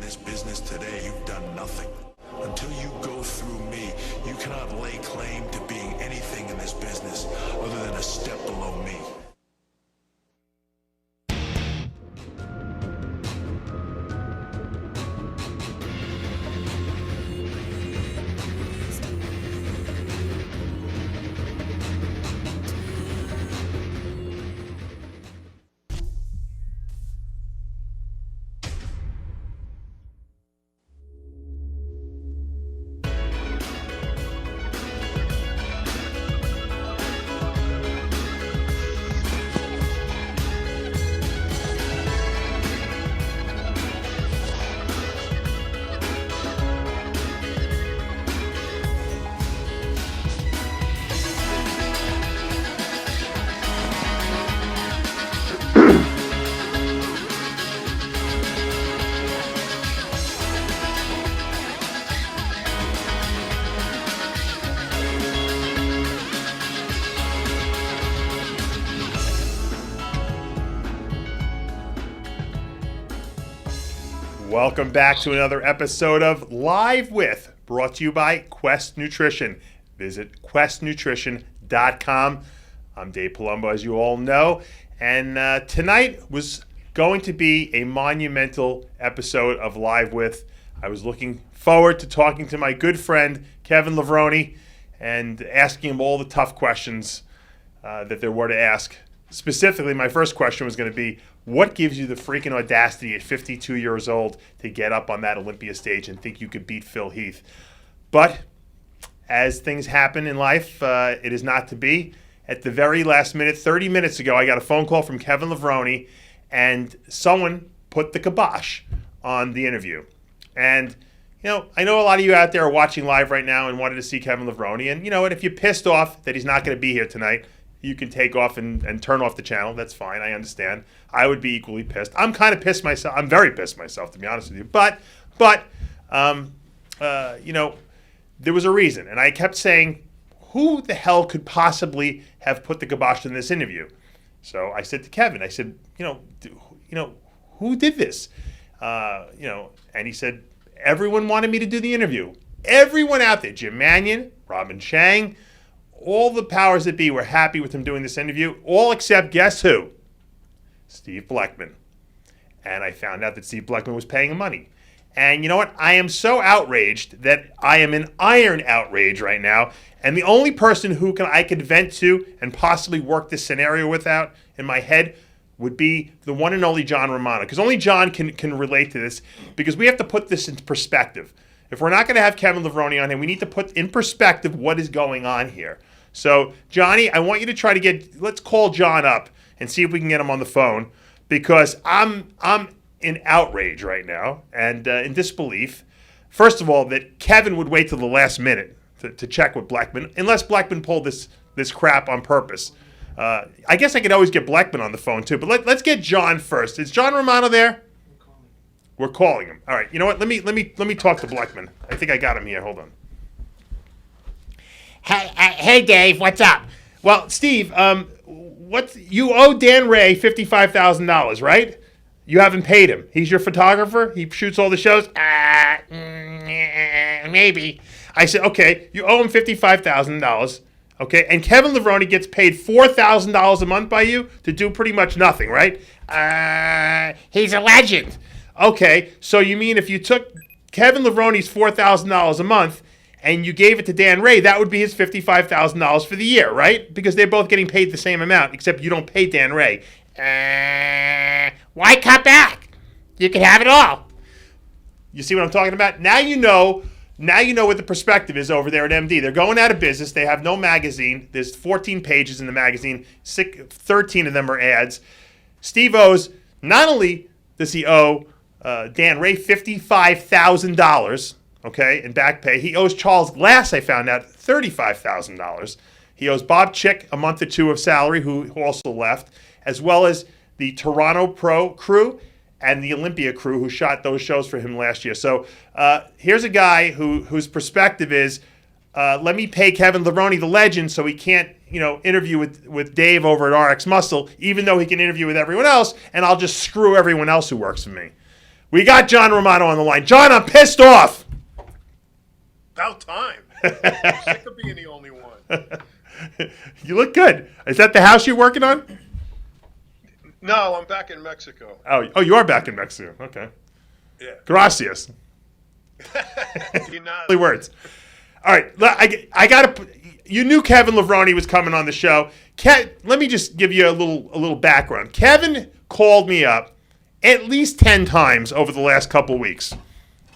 this business today, you've done nothing. Until you go through me, you cannot lay claim to being anything in this business other than a step below me. Welcome back to another episode of Live With, brought to you by Quest Nutrition. Visit questnutrition.com. I'm Dave Palumbo, as you all know, and tonight was going to be a monumental episode of Live With. I was looking forward to talking to my good friend Kevin Levrone and asking him all the tough questions that there were to ask. Specifically, my first question was going to be, what gives you the freaking audacity at 52 years old to get up on that Olympia stage and think you could beat Phil Heath? But as things happen in life, it is not to be. At the very last minute, 30 minutes ago, I got a phone call from Kevin Levrone, and someone put the kibosh on the interview. And, you know, I know a lot of you out there are watching live right now and wanted to see Kevin Levrone. And, you know what, if you're pissed off that he's not going to be here tonight, you can take off and turn off the channel. That's fine. I understand. I would be equally pissed. I'm kind of pissed myself. I'm very pissed myself, to be honest with you. But you know, there was a reason. And I kept saying, who the hell could possibly have put the kibosh in this interview? So I said to Kevin, I said, you know, who did this? And he said, everyone wanted me to do the interview. Everyone out there, Jim Mannion, Robin Chang, all the powers that be were happy with him doing this interview, all except guess who? Steve Blackman. And I found out that Steve Blackman was paying him money. And you know what? I am so outraged that I am in iron outrage right now. And the only person who I could vent to and possibly work this scenario without in my head would be the one and only John Romano. Because only John can relate to this, because we have to put this into perspective. If we're not going to have Kevin Levrone on here, we need to put in perspective what is going on here. So, Johnny, I want you to try to let's call John up and see if we can get him on the phone, because I'm in outrage right now and in disbelief. First of all, that Kevin would wait till the last minute to check with Blackman, unless Blackman pulled this crap on purpose. I guess I could always get Blackman on the phone too, but let's get John first. Is John Romano there? We're calling him. All right. You know what? Let me talk to Blackman. I think I got him here. Hold on. Hey, Dave. What's up? Well, Steve, you owe Dan Ray $55,000, right? You haven't paid him. He's your photographer. He shoots all the shows. Maybe. I said, okay, you owe him $55,000. Okay, and Kevin Levrone gets paid $4,000 a month by you to do pretty much nothing, right? He's a legend. Okay, so you mean if you took Kevin Levrone's $4,000 a month and you gave it to Dan Ray, that would be his $55,000 for the year, right? Because they're both getting paid the same amount, except you don't pay Dan Ray. Why cut back? You can have it all. You see what I'm talking about? Now you know what the perspective is over there at MD. They're going out of business. They have no magazine. There's 14 pages in the magazine. 13 of them are ads. Steve owes, not only does he owe Dan Ray $55,000, okay, in back pay, he owes Charles Glass, I found out, $35,000. He owes Bob Chick a month or two of salary, who also left, as well as the Toronto Pro crew and the Olympia crew who shot those shows for him last year. So here's a guy whose perspective is, let me pay Kevin Levrone, the legend, so he can't, interview with Dave over at RxMuscle, even though he can interview with everyone else, and I'll just screw everyone else who works for me. We got John Romano on the line. John, I'm pissed off. About time. I'm sick of being the only one. You look good. Is that the house you're working on? No, I'm back in Mexico. Oh, you are back in Mexico. Okay. Yeah. Gracias. You're not- Only words. All right. I got to. You knew Kevin Levrone was coming on the show. Let me just give you a little background. Kevin called me up at least 10 times over the last couple weeks,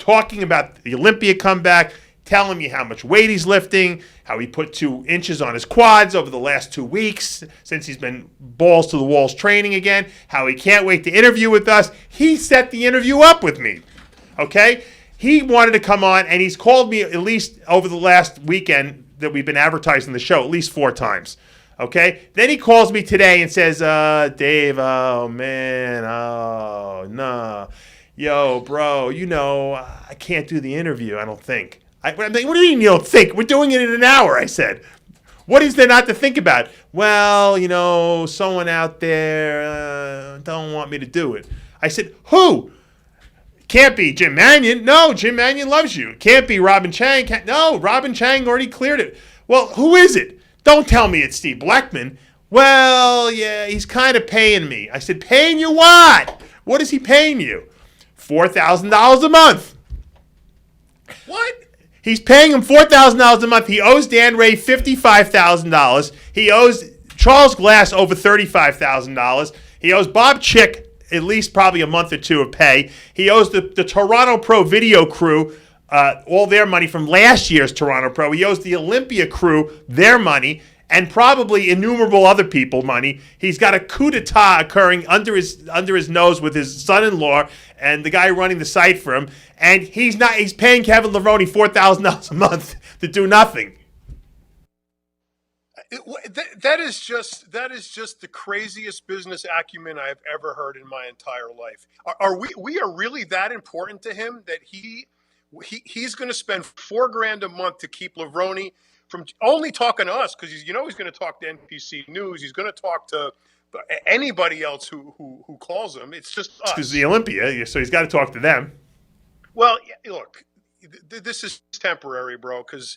talking about the Olympia comeback, telling me how much weight he's lifting, how he put 2 inches on his quads over the last 2 weeks since he's been balls to the walls training again, how he can't wait to interview with us. He set the interview up with me, okay? He wanted to come on, and he's called me at least over the last weekend that we've been advertising the show at least 4 times, okay? Then he calls me today and says, Dave, oh, man, oh, no. Yo, bro, I can't do the interview, I don't think. What do you mean you don't think? We're doing it in an hour, I said. What is there not to think about? Well, someone out there don't want me to do it. I said, who? Can't be Jim Mannion. No, Jim Mannion loves you. Can't be Robin Chang. No, Robin Chang already cleared it. Well, who is it? Don't tell me it's Steve Blackman. Well, yeah, he's kind of paying me. I said, paying you what? What is he paying you? $4,000 a month. What? He's paying him $4,000 a month. He owes Dan Ray $55,000. He owes Charles Glass over $35,000. He owes Bob Chick at least probably a month or 2 of pay. He owes the Toronto Pro video crew all their money from last year's Toronto Pro. He owes the Olympia crew their money and probably innumerable other people money. He's got a coup d'etat occurring under his nose with his son-in-law and the guy running the site for him. And he's paying Kevin Levrone $4,000 a month to do nothing. That is just the craziest business acumen I've ever heard in my entire life. Are we are really that important to him that he's going to spend $4,000 a month to keep Levrone from only talking to us, because he's going to talk to NPC News. He's going to talk to anybody else who calls him. It's just us. Because the Olympia, so he's got to talk to them. Well, look, this is temporary, bro, because,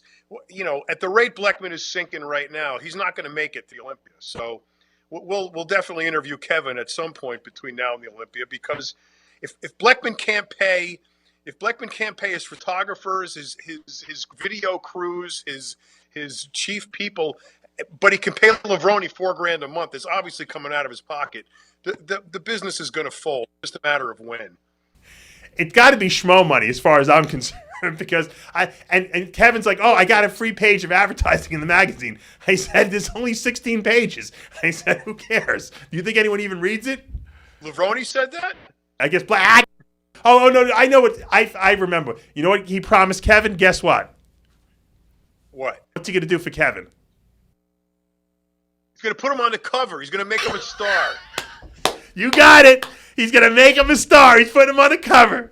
at the rate Blackman is sinking right now, he's not going to make it to the Olympia. So we'll definitely interview Kevin at some point between now and the Olympia, because if Blackman can't pay his photographers, his video crews, his chief people, but he can pay Levrone $4,000 a month, it's obviously coming out of his pocket. The business is going to fold. It's just a matter of when. It's got to be schmo money as far as I'm concerned, because and Kevin's like, oh, I got a free page of advertising in the magazine. I said, there's only 16 pages. I said, who cares? Do you think anyone even reads it? Levrone said that? I guess Black. Oh no, I know what I remember. You know what he promised Kevin? Guess what? What? What's he gonna do for Kevin? He's going to put him on the cover. He's going to make him a star. You got it. He's gonna make him a star. He's putting him on the cover.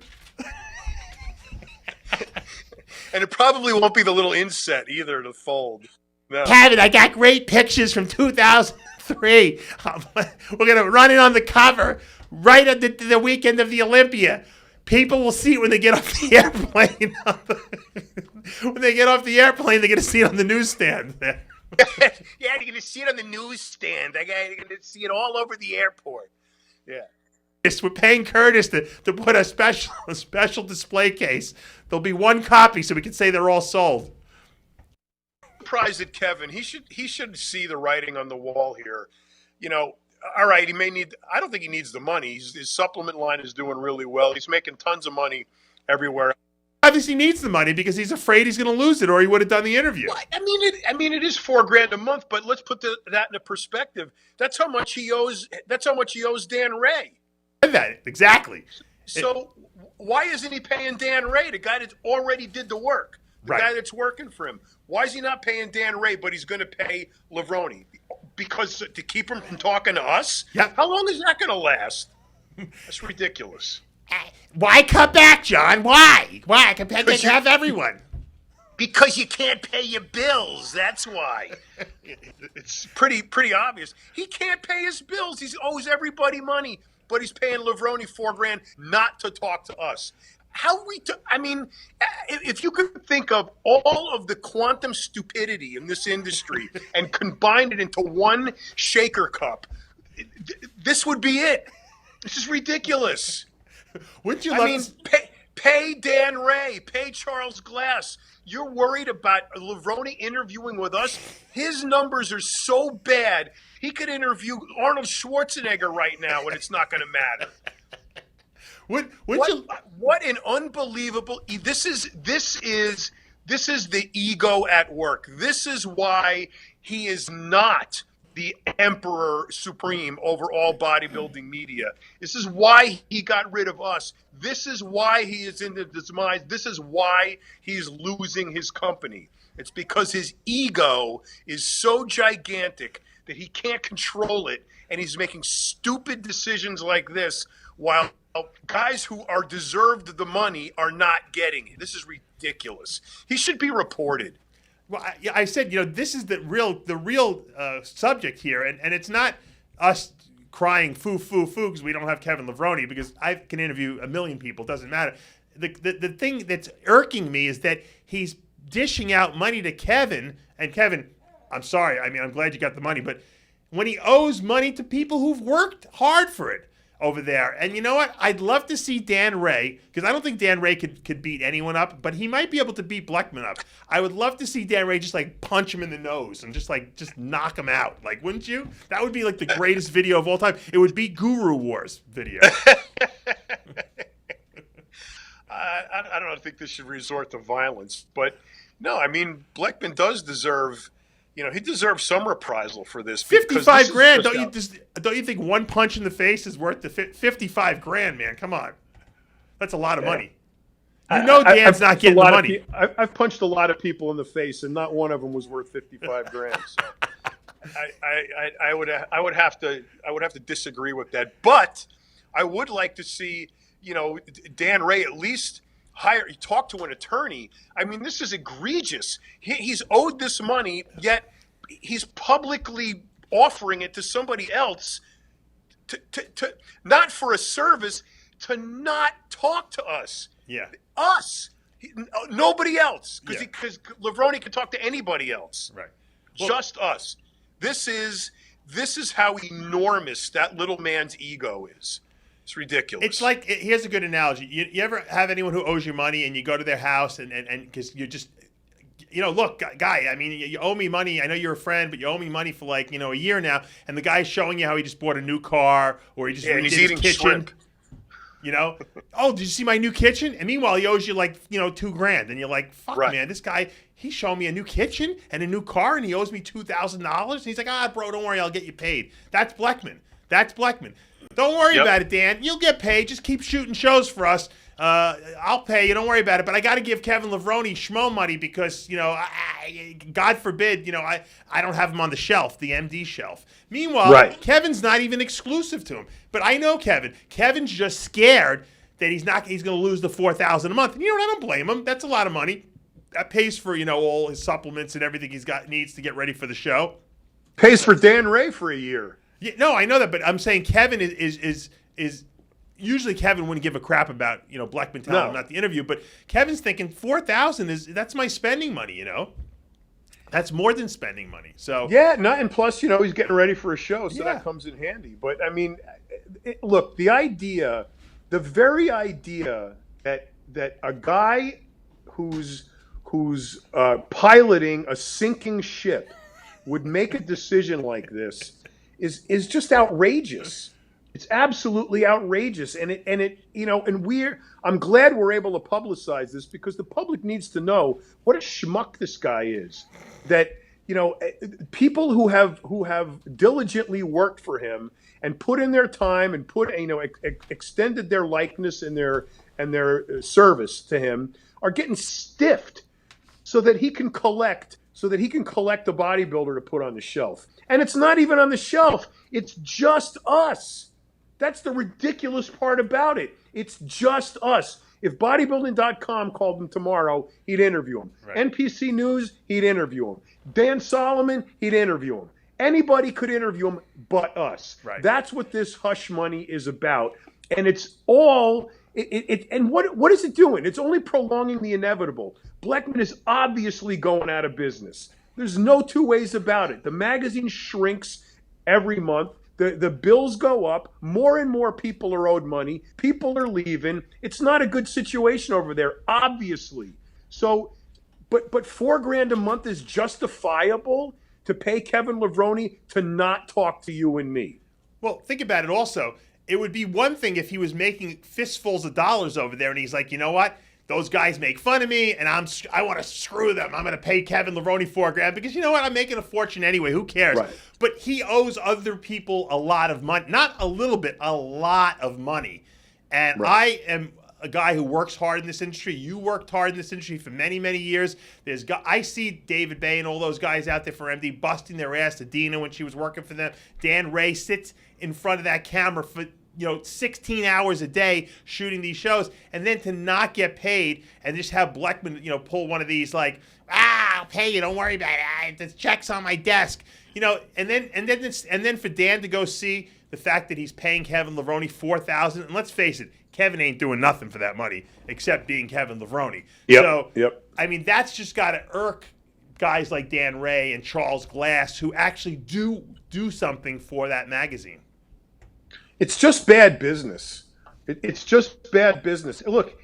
And it probably won't be the little inset either to fold. No. Kevin, I got great pictures from 2003. We're gonna run it on the cover right at the weekend of the Olympia. People will see it when they get off the airplane. When they get off the airplane, they're gonna see it on the newsstand. Yeah, you're going to see it on the newsstand. You're going to see it all over the airport. Yeah. We're paying Curtis to put a special display case. There'll be one copy so we can say they're all sold. Surprised at Kevin. He should see the writing on the wall here. All right, I don't think he needs the money. His supplement line is doing really well. He's making tons of money everywhere. Obviously needs the money because he's afraid he's going to lose it, or he would have done the interview. Well, it is $4,000 a month, but let's put that in a perspective. That's how much he owes. That's how much he owes Dan Ray. That exactly. So why isn't he paying Dan Ray, the guy that already did the work, the guy that's working for him? Why is he not paying Dan Ray, but he's going to pay Levrone? Because to keep him from talking to us? Yeah. How long is that going to last? That's ridiculous. Why come back, John? Why? Why? They have everyone. Because you can't pay your bills. That's why. It's pretty obvious. He can't pay his bills. He owes everybody money. but he's paying Levrone $4,000 not to talk to us. I mean, if you could think of all of the quantum stupidity in this industry and combine it into one shaker cup, this would be it. This is ridiculous. Wouldn't you I mean, pay Dan Ray, pay Charles Glass. You're worried about Levrone interviewing with us? His numbers are so bad, he could interview Arnold Schwarzenegger right now, and it's not going to matter. What an unbelievable! This is the ego at work. This is why he is not the emperor supreme over all bodybuilding media. This is why he got rid of us. This is why he is in the demise. This is why he's losing his company. It's because his ego is so gigantic that he can't control it, and he's making stupid decisions like this while guys who are deserved the money are not getting it. This is ridiculous. He should be reported. Well, I said, this is the real subject here, and it's not us crying foo because we don't have Kevin Levrone, because I can interview a million people. It doesn't matter. The thing that's irking me is that he's dishing out money to Kevin, and Kevin, I'm sorry. I mean, I'm glad you got the money, but when he owes money to people who've worked hard for it over there. And you know what? I'd love to see Dan Ray, because I don't think Dan Ray could beat anyone up, but he might be able to beat Blackman up. I would love to see Dan Ray just punch him in the nose and just knock him out. Wouldn't you? That would be the greatest video of all time. It would be Guru Wars video. I don't think this should resort to violence, but no, I mean, Blackman does deserve, he deserves some reprisal for this. $55,000. Don't you think one punch in the face is worth the $55,000, man? Come on. That's a lot of money. Dan's not getting the money. I've punched a lot of people in the face, and not one of them was worth $55,000. So I would have to disagree with that. But I would like to see, Dan Ray at least talk to an attorney. I mean, this is egregious. He's owed this money, yet he's publicly offering it to somebody else to not for a service, to not talk to us. Yeah. Us. Nobody else. Because Levrone can talk to anybody else. Right. Just us. This is how enormous that little man's ego is. It's ridiculous. It's here's a good analogy. You ever have anyone who owes you money and you go to their house and because you're just, look, guy, I mean, you owe me money. I know you're a friend, but you owe me money for a year now. And the guy's showing you how he just bought a new car or he just redid his kitchen. Shrimp. Oh, did you see my new kitchen? And meanwhile, he owes you $2,000. And you're like, fuck, right, man, this guy, he's showing me a new kitchen and a new car and he owes me $2,000. And he's like, bro, don't worry, I'll get you paid. That's Blackman. Don't worry about it, Dan. You'll get paid. Just keep shooting shows for us. I'll pay you. Don't worry about it. But I got to give Kevin Levrone schmo money because, God forbid, I don't have him on the shelf, the MD shelf. Meanwhile, right, Kevin's not even exclusive to him. But I know Kevin. Kevin's just scared that he's going to lose the $4,000 a month. And I don't blame him. That's a lot of money. That pays for, all his supplements and everything needs to get ready for the show. Pays for Dan Ray for a year. Yeah, no, I know that, but I'm saying Kevin is usually Kevin wouldn't give a crap about Blackman telling him not the interview, but Kevin's thinking $4,000 that's my spending money, that's more than spending money. So and plus he's getting ready for a show, so that comes in handy. But I mean, look, the very idea that a guy who's piloting a sinking ship would make a decision like this is just outrageous. It's absolutely outrageous, and I'm glad we're able to publicize this because the public needs to know what a schmuck this guy is. That people who have diligently worked for him and put in their time and extended their likeness and their service to him are getting stiffed so that he can collect a bodybuilder to put on the shelf. And it's not even on the shelf. It's just us. That's the ridiculous part about it. It's just us. If bodybuilding.com called him tomorrow, he'd interview him. Right. NPC News, he'd interview him. Dan Solomon, he'd interview him. Anybody could interview him but us. Right. That's what this hush money is about. And it's all and what is it doing? It's only prolonging the inevitable. Blackman is obviously going out of business. There's no two ways about it. The magazine shrinks every month. The bills go up. More and more people are owed money. People are leaving. It's not a good situation over there, obviously. So, but $4,000 a month is justifiable to pay Kevin Levrone to not talk to you and me. Well, think about it also. It would be one thing if he was making fistfuls of dollars over there and he's like, you know what? Those guys make fun of me and I want to screw them. I'm going to pay Kevin Levrone $4,000 because you know what? I'm making a fortune anyway. Who cares? Right. But he owes other people a lot of money. Not a little bit, a lot of money. And I am a guy who works hard in this industry. You worked hard in this industry for many, many years. I see David Bay and all those guys out there for MD busting their ass. To Dina when she was working for them. Dan Ray sits in front of that camera for 16 hours a day shooting these shows, and then to not get paid and just have Blackman, pull one of these like, I'll pay you, don't worry about it. The check's on my desk, and then for Dan to go see the fact that he's paying Kevin Levrone $4,000, and let's face it, Kevin ain't doing nothing for that money except being Kevin Levrone. Yep. I mean, that's just got to irk guys like Dan Ray and Charles Glass who actually do something for that magazine. It's just bad business. It's just bad business. Look,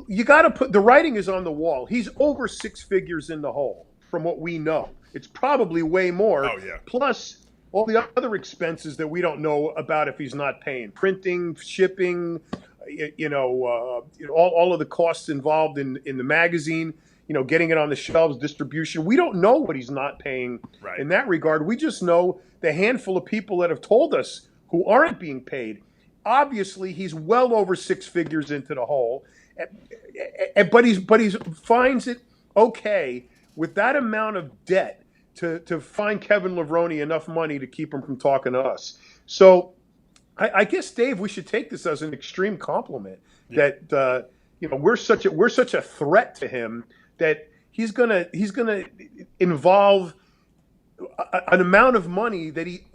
you got to put the writing is on the wall. He's over 6 figures in the hole from what we know. It's probably way more. Oh, yeah. Plus all the other expenses that we don't know about if he's not paying. Printing, shipping, all of the costs involved in the magazine, getting it on the shelves, distribution. We don't know what he's not paying in that regard. We just know the handful of people that have told us who aren't being paid. Obviously, he's well over 6 figures into the hole, but he finds it okay with that amount of debt to find Kevin Levrone enough money to keep him from talking to us. So, I guess, Dave, we should take this as an extreme compliment that we're such a threat to him that he's gonna involve an amount of money that he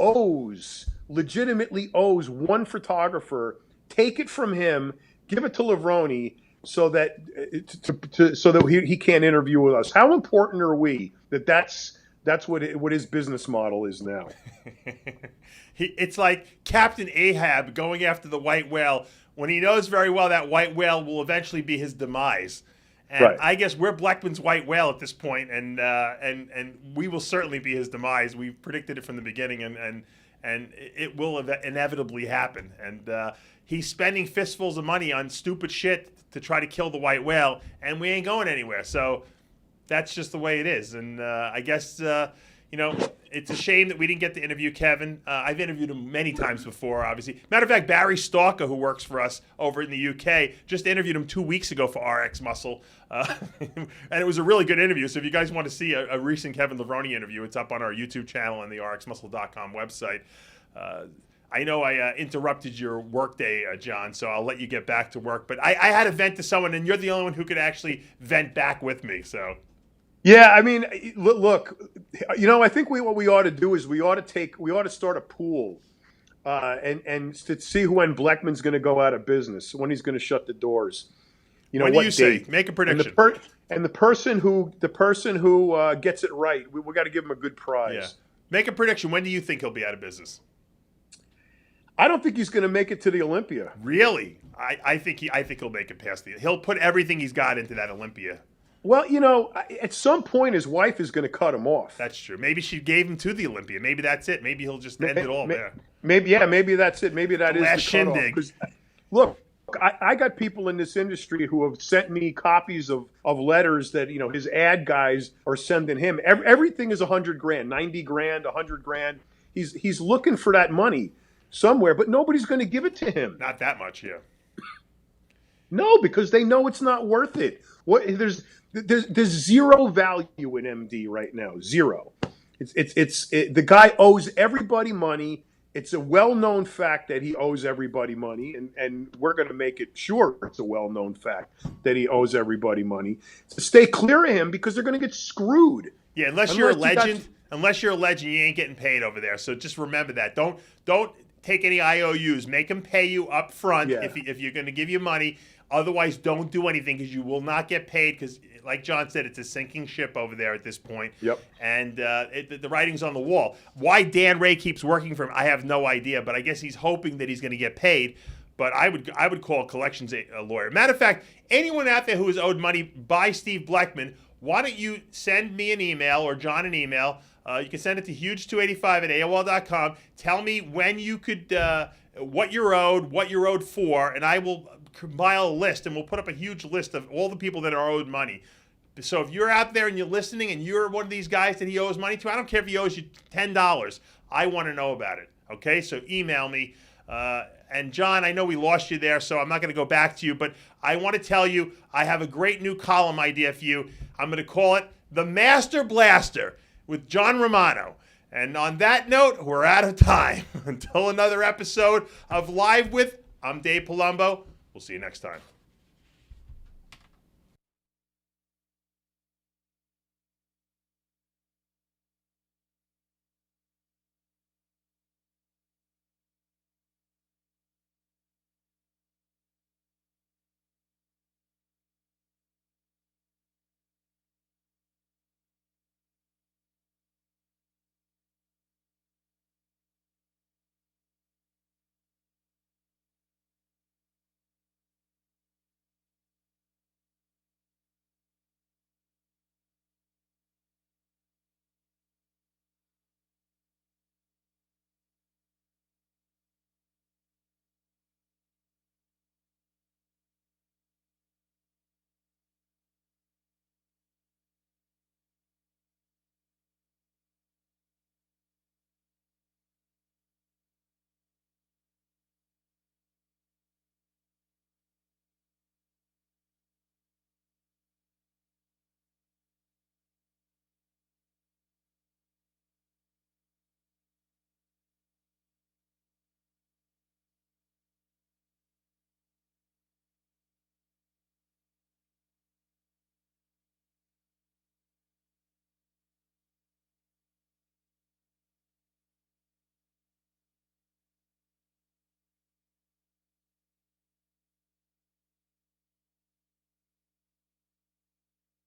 legitimately owes one photographer, take it from him, give it to Levrone so that he can't interview with us. How important are we that's what his business model is now? It's like Captain Ahab going after the white whale when he knows very well that white whale will eventually be his demise. And I guess we're Blackman's white whale at this point, and we will certainly be his demise. We've predicted it from the beginning, and it will inevitably happen. And he's spending fistfuls of money on stupid shit to try to kill the white whale, and we ain't going anywhere. So that's just the way it is. And I guess, it's a shame that we didn't get to interview Kevin. I've interviewed him many times before, obviously. Matter of fact, Barry Stalker, who works for us over in the UK, just interviewed him 2 weeks ago for RxMuscle. And it was a really good interview. So if you guys want to see a recent Kevin Levrone interview, it's up on our YouTube channel and the RxMuscle.com website. I know I interrupted your workday, John, so I'll let you get back to work. But I had to vent to someone, and you're the only one who could actually vent back with me. So, yeah, I mean, look, I think what we ought to do is we ought to start a pool, and to see when Blackman's going to go out of business, when he's going to shut the doors. When do you say? Make a prediction. And the person who gets it right, we got to give him a good prize. Yeah. Make a prediction. When do you think he'll be out of business? I don't think he's going to make it to the Olympia. Really? I think he'll make it past he'll put everything he's got into that Olympia. Well, at some point his wife is going to cut him off. That's true. Maybe she gave him to the Olympia. Maybe that's it. Maybe he'll just end it all there. Maybe that's it. Maybe that is the shindig. Look, I got people in this industry who have sent me copies of letters that his ad guys are sending him. Everything is $100,000, $90,000, $100,000. He's looking for that money somewhere, but nobody's going to give it to him. Not that much, yeah. No, because they know it's not worth it. There's zero value in MD right now. Zero. The guy owes everybody money. It's a well-known fact that he owes everybody money, and we're going to make it sure it's a well-known fact that he owes everybody money. So stay clear of him because they're going to get screwed. Yeah, unless you're a legend, unless you're a legend, you ain't getting paid over there. So just remember that. Don't take any IOUs. Make him pay you up front if you're going to give you money. Otherwise, don't do anything because you will not get paid because, like John said, it's a sinking ship over there at this point. Yep. And the writing's on the wall. Why Dan Ray keeps working for him, I have no idea. But I guess he's hoping that he's going to get paid. But I would call collections a lawyer. Matter of fact, anyone out there who is owed money by Steve Blackman, why don't you send me an email or John an email? You can send it to huge285@AOL.com. Tell me when you could, what you're owed for, and I will compile a list, and we'll put up a huge list of all the people that are owed money. So if you're out there and you're listening and you're one of these guys that he owes money to, I don't care if he owes you $10. I want to know about it. Okay, so email me. And John, I know we lost you there, so I'm not going to go back to you, but I want to tell you I have a great new column idea for you. I'm going to call it The Master Blaster with John Romano. And on that note, we're out of time. Until another episode of Live With, I'm Dave Palumbo. We'll see you next time.